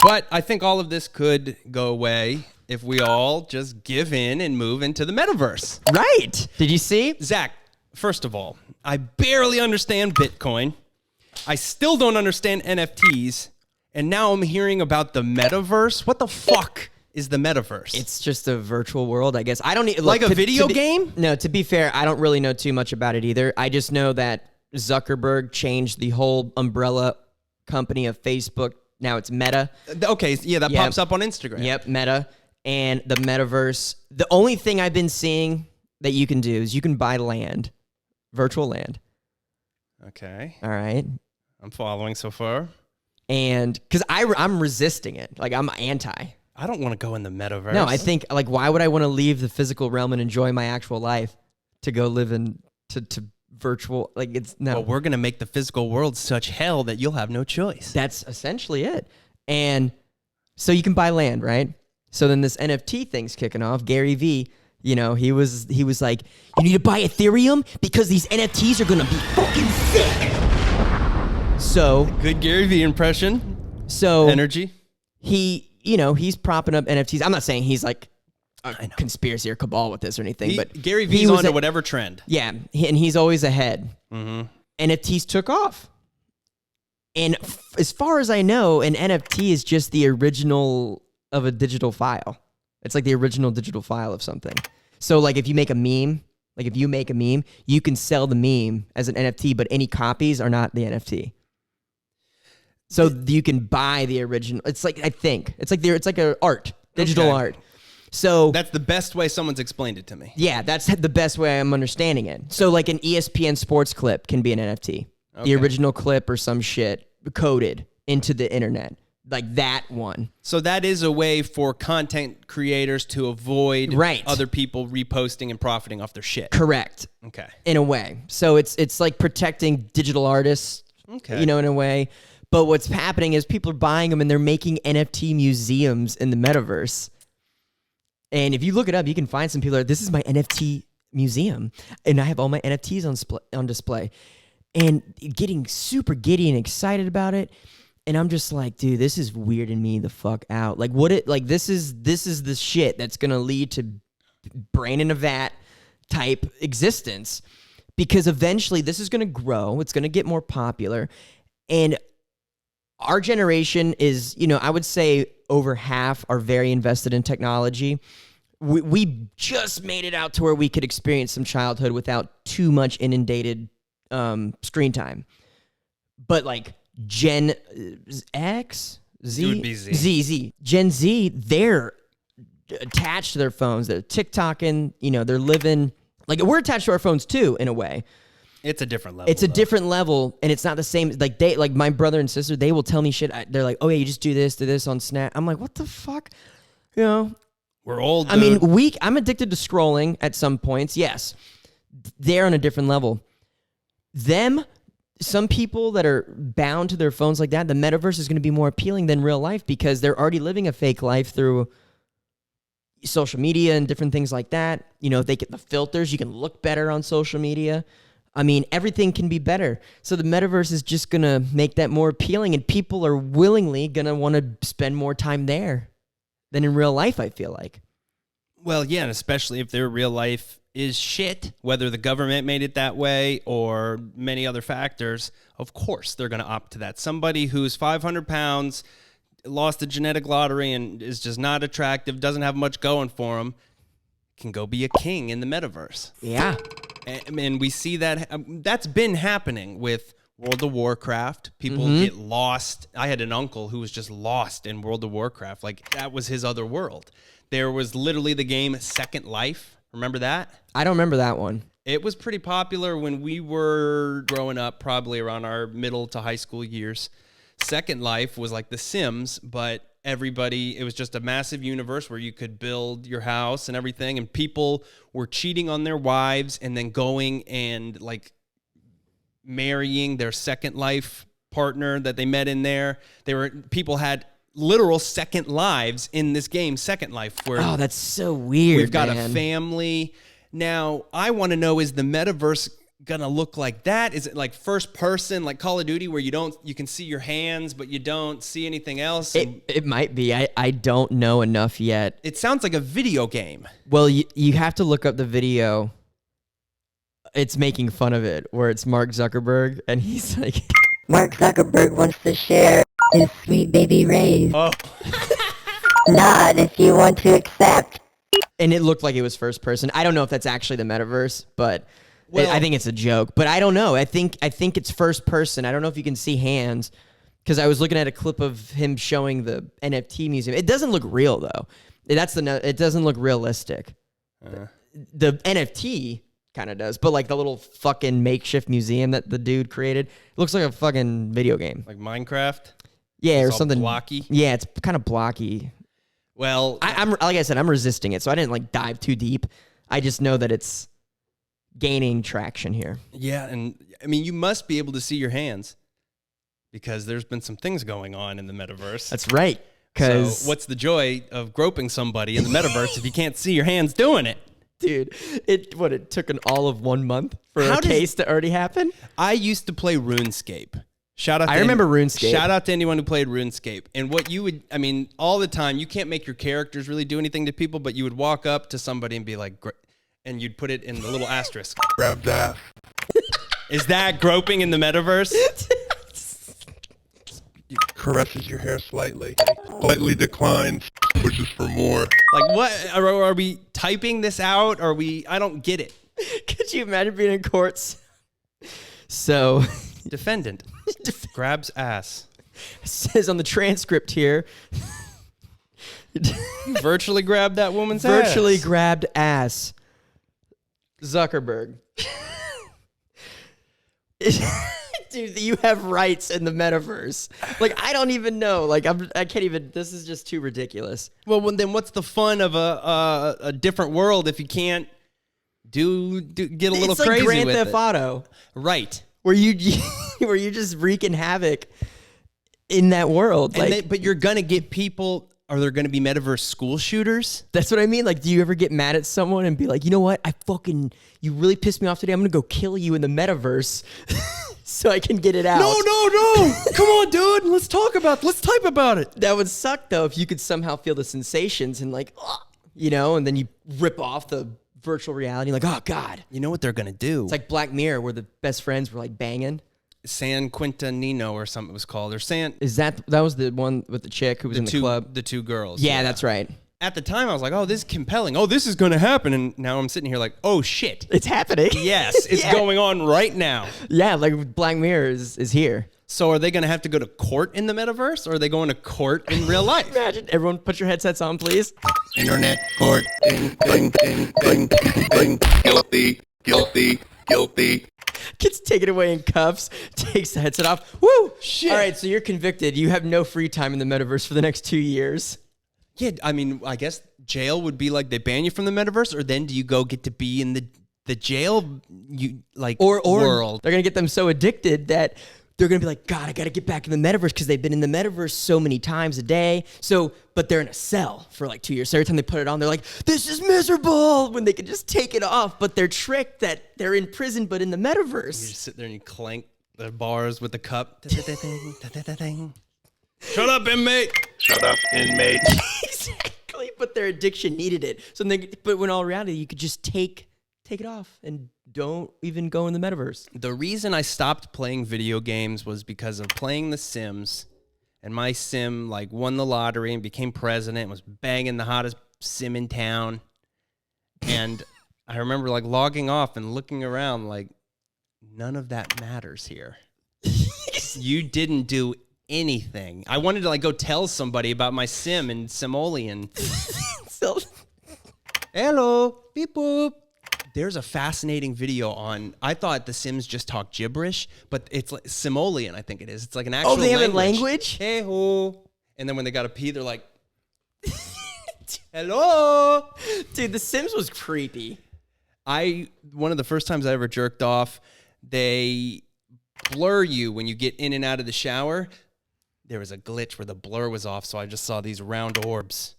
But I think all of this could go away if we all just give in and move into the metaverse. Right. Did you see? Zach, first of all, I barely understand Bitcoin. I still don't understand NFTs. And now I'm hearing about the metaverse. What the fuck is the metaverse? It's just a virtual world, I guess. I don't need like a video game? No, to be fair, I don't really know too much about it either. I just know that Zuckerberg changed the whole umbrella company of Facebook. Now it's Meta. Okay, yeah, that pops up on Instagram. Yep, Meta. And the metaverse. The only thing I've been seeing that you can do is you can buy land, virtual land. Okay. All right. I'm following so far. And because I'm resisting it. Like, I'm anti. I don't want to go in the metaverse. No, I think, like, why would I want to leave the physical realm and enjoy my actual life to go live in to virtual? Like, it's no. Well, we're going to make the physical world such hell that you'll have no choice. That's essentially it. And so you can buy land, right? So then this NFT thing's kicking off. Gary V, you know, he was like, you need to buy Ethereum because these NFTs are going to be fucking sick. So good Gary V impression. So energy. He's propping up NFTs. I'm not saying he's like a conspiracy or cabal with this or anything, but Gary V's on to whatever trend. Yeah, and he's always ahead. Mm-hmm. NFTs took off. And as far as I know, an NFT is just the original of a digital file. It's like the original digital file of something. So like if you make a meme, you can sell the meme as an NFT, but any copies are not the NFT. So you can buy the original. It's like, I think it's like a art, digital art. So that's the best way someone's explained it to me. Yeah, that's the best way I'm understanding it. So like an ESPN sports clip can be an NFT. Okay. The original clip or some shit coded into the internet. Like that one. So that is a way for content creators to avoid other people reposting and profiting off their shit. Correct. Okay. In a way. So it's like protecting digital artists, in a way. But what's happening is people are buying them and they're making NFT museums in the metaverse. And if you look it up, you can find some people that this is my NFT museum. And I have all my NFTs on display. And getting super giddy and excited about it. And I'm just like, dude, this is weirding me the fuck out. Like, this is the shit that's gonna lead to brain in a vat type existence, because eventually this is gonna grow. It's gonna get more popular, and our generation is, I would say over half are very invested in technology. We just made it out to where we could experience some childhood without too much inundated screen time, but like. Gen X? Z? It would be Z. Z. Gen Z, they're attached to their phones. They're TikToking, they're living... Like, we're attached to our phones, too, in a way. It's a different level. It's a different level, and it's not the same. Like my brother and sister, they will tell me shit. They're like, oh, yeah, you just do this on Snap. I'm like, what the fuck? We're old, dude. I mean, I'm addicted to scrolling at some points, yes. They're on a different level. Some people that are bound to their phones like that, the metaverse is going to be more appealing than real life because they're already living a fake life through social media and different things like that. If they get the filters, you can look better on social media. I mean, everything can be better. So the metaverse is just going to make that more appealing, and people are willingly going to want to spend more time there than in real life, I feel like. Well, yeah, and especially if their real life is shit, whether the government made it that way or many other factors, of course they're going to opt to that. Somebody who's 500 pounds, lost the genetic lottery and is just not attractive, doesn't have much going for him, can go be a king in the metaverse. Yeah. And we see that that's been happening with World of Warcraft. People get lost. I had an uncle who was just lost in World of Warcraft. Like, that was his other world. There was literally the game Second Life. Remember that? I don't remember that one. It was pretty popular when we were growing up, probably around our middle to high school years. Second Life was like The Sims, but it was just a massive universe where you could build your house and everything, and people were cheating on their wives and then going and marrying their Second Life partner that they met in there. People had literal second lives in this game, Second Life. Where that's so weird. We've got a family. Now, I want to know, is the metaverse gonna look like that? Is it like first person, like Call of Duty, where you can see your hands, but you don't see anything else? It might be. I don't know enough yet. It sounds like a video game. Well, you have to look up the video. It's making fun of it, where it's Mark Zuckerberg, and he's like, Mark Zuckerberg wants to share his sweet baby rays. Oh. Nod if you want to accept. and it looked like it was first person. I don't know if that's actually the metaverse, but I think it's a joke. But I don't know. I think it's first person. I don't know if you can see hands, because I was looking at a clip of him showing the NFT museum. It doesn't look real though. It doesn't look realistic. The NFT kind of does, but like the little fucking makeshift museum that the dude created, it looks like a fucking video game, like Minecraft. Yeah, it's or something blocky. Yeah, it's kind of blocky. Well, I'm like I said, I'm resisting it, so I didn't like dive too deep. I just know that it's gaining traction here. Yeah, and I mean, you must be able to see your hands, because there's been some things going on in the metaverse. That's right. Because so what's the joy of groping somebody in the metaverse if you can't see your hands doing it? Dude, it took all of 1 month for a case to already happen? I used to play RuneScape. I remember RuneScape. Shout out to anyone who played RuneScape. And what you would, I mean, all the time, you can't make your characters really do anything to people, but you would walk up to somebody and be like, and you'd put it in the little asterisk. Grab that. Is that groping in the metaverse? Caresses your hair slightly. Slightly declines. Pushes for more. Like, what? Are we typing this out? I don't get it. Could you imagine being in courts? So... Defendant grabs ass. Says on the transcript here. Virtually grabbed that woman's ass. Virtually grabbed ass. Zuckerberg. Dude, you have rights in the metaverse. Like, I don't even know. Like, I can't even. This is just too ridiculous. Well, then what's the fun of a different world if you can't get a little it's like crazy Grand with Theft it? Auto, Right? Where you're just wreaking havoc in that world. Like, But you're gonna get people. Are there gonna be metaverse school shooters? That's what I mean. Like, do you ever get mad at someone and be like, you know what? You really pissed me off today. I'm gonna go kill you in the metaverse. So I can get it out. No. Come on, dude. Let's type about it. That would suck, though, if you could somehow feel the sensations and like, and then you rip off the virtual reality. Like, oh, God. You know what they're going to do? It's like Black Mirror, where the best friends were like banging. San Quintanino or something it was called. Or that was the one with the chick who was in the club? The two girls. Yeah, that's right. At the time, I was like, oh, this is compelling. Oh, this is going to happen. And now I'm sitting here like, oh, shit. It's happening. Yes, it's going on right now. Yeah, like Black Mirror is here. So are they going to have to go to court in the metaverse, or are they going to court in real life? Imagine. Everyone put your headsets on, please. Internet court. Ding, ding, ding, ding, ding. Guilty, guilty, guilty. Gets taken away in cuffs, takes the headset off. Woo! Shit. All right, so you're convicted. You have no free time in the metaverse for the next 2 years. Yeah, I mean, I guess jail would be like they ban you from the metaverse, or then do you go get to be in the jail world? They're gonna get them so addicted that they're gonna be like, God, I gotta get back in the metaverse, because they've been in the metaverse so many times a day. But they're in a cell for like 2 years. So every time they put it on, they're like, this is miserable, when they could just take it off. But they're tricked that they're in prison, but in the metaverse. You just sit there and you clank the bars with the cup. Shut up, inmate. Shut up, inmate. Exactly, but their addiction needed it. But when all reality, you could just take it off and don't even go in the metaverse. The reason I stopped playing video games was because of playing The Sims, and my sim like won the lottery and became president and was banging the hottest sim in town. And I remember like logging off and looking around like, none of that matters here. You didn't do anything. I wanted to like go tell somebody about my sim in Simoleon. Hello, beep boop. There's a fascinating video on. I thought The Sims just talk gibberish, but it's like Simoleon. I think it is. It's like an actual. Oh, they have a language. Hey ho, and then when they got to pee, they're like, "Hello, dude." The Sims was creepy. One of the first times I ever jerked off, they blur you when you get in and out of the shower. There was a glitch where the blur was off, so I just saw these round orbs.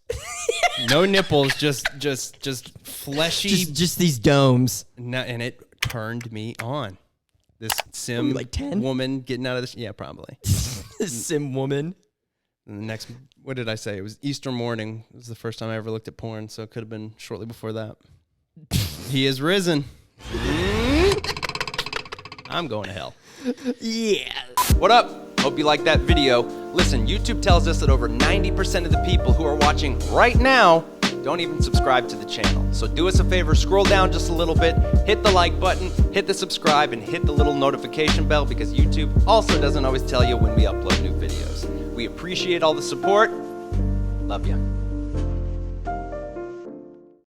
No nipples, just fleshy. Just these domes. And it turned me on. This sim like 10? woman getting out of this. Yeah, probably. Sim woman. And the next, what did I say? It was Easter morning. It was the first time I ever looked at porn, so it could have been shortly before that. He is risen. I'm going to hell. Yeah. What up? Hope you liked that video. Listen, YouTube tells us that over 90% of the people who are watching right now don't even subscribe to the channel. So do us a favor, scroll down just a little bit, hit the like button, hit the subscribe, and hit the little notification bell because YouTube also doesn't always tell you when we upload new videos. We appreciate all the support. Love ya.